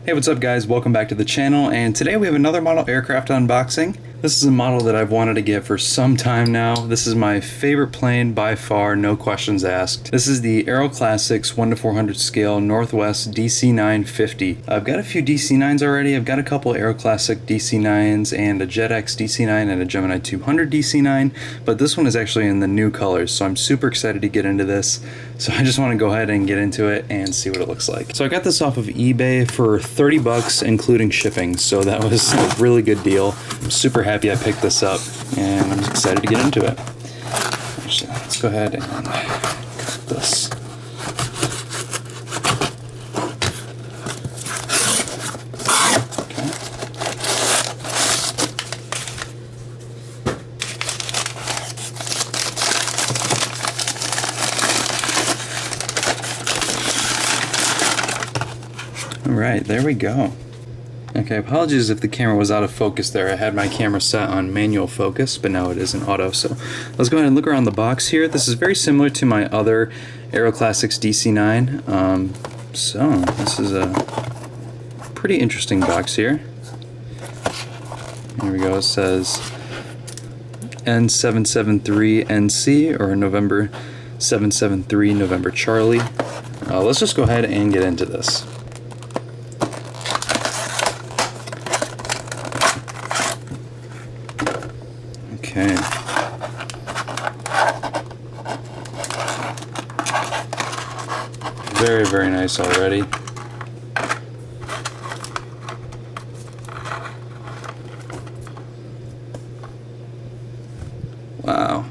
Hey, what's up guys? Welcome back to the channel, and today we have another model aircraft unboxing. This is a model that I've wanted to get for some time now. This is my favorite plane by far, no questions asked. This is the Aeroclassics 1:400 scale Northwest DC-9-50. I've got a few DC-9s already. I've got a couple Aeroclassic DC-9s and a JetX DC-9 and a Gemini 200 DC-9, but this one is actually in the new colors, so I'm super excited to get into this. So I just want to go ahead and get into it and see what it looks like. So I got this off of eBay for 30 bucks including shipping, so that was a really good deal. I'm super happy I picked this up and I'm excited to get into it. Actually, let's go ahead and cut this. Alright, there we go. Okay, apologies if the camera was out of focus there. I had my camera set on manual focus, but now it is in auto. So let's go ahead and look around the box here. This is very similar to my other Aeroclassics DC-9. So this is a pretty interesting box here. Here we go, it says N773NC, or November 773 November Charlie. Let's just go ahead and get into this. Okay. Very, very nice already. Wow.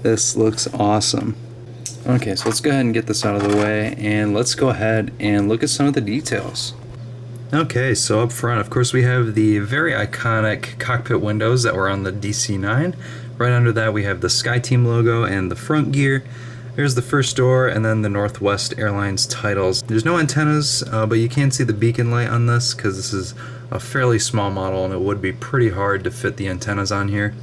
This looks awesome. Okay, so let's go ahead and get this out of the way, and let's go ahead and look at some of the details. Okay, so up front, of course, we have the very iconic cockpit windows that were on the DC-9. Right under that, we have the SkyTeam logo and the front gear. There's the first door, and then the Northwest Airlines titles. There's no antennas, but you can see the beacon light on this because this is a fairly small model and it would be pretty hard to fit the antennas on here.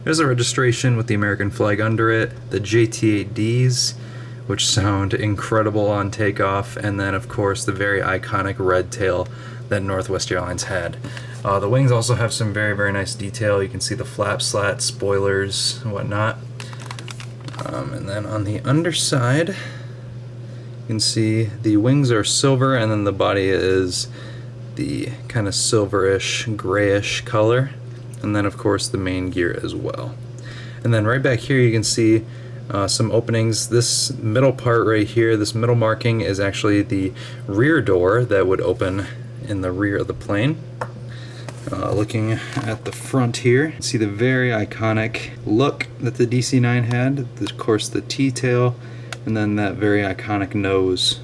There's a registration with the American flag under it, the JT8Ds, which sound incredible on takeoff, and then of course the very iconic red tail that Northwest Airlines had. The wings also have some very, very nice detail. You can see the flap slats, spoilers, and whatnot. And then on the underside, you can see the wings are silver, and then the body is the kind of silverish, grayish color. And then of course the main gear as well. And then right back here you can see some openings. This middle part right here, this middle marking, is actually the rear door that would open in the rear of the plane. Looking at the front here, you can see the very iconic look that the DC-9 had. Of course the T-tail, and then that very iconic nose.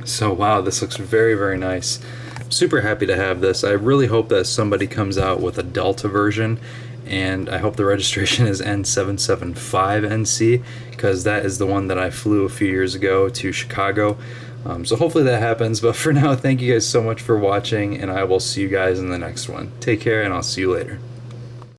So wow, this looks very, very nice. I'm super happy to have this. I really hope that somebody comes out with a Delta version, and I hope the registration is N775NC, because that is the one that I flew a few years ago to Chicago. So hopefully that happens, but for now, thank you guys so much for watching, and I will see you guys in the next one. Take care, and I'll see you later.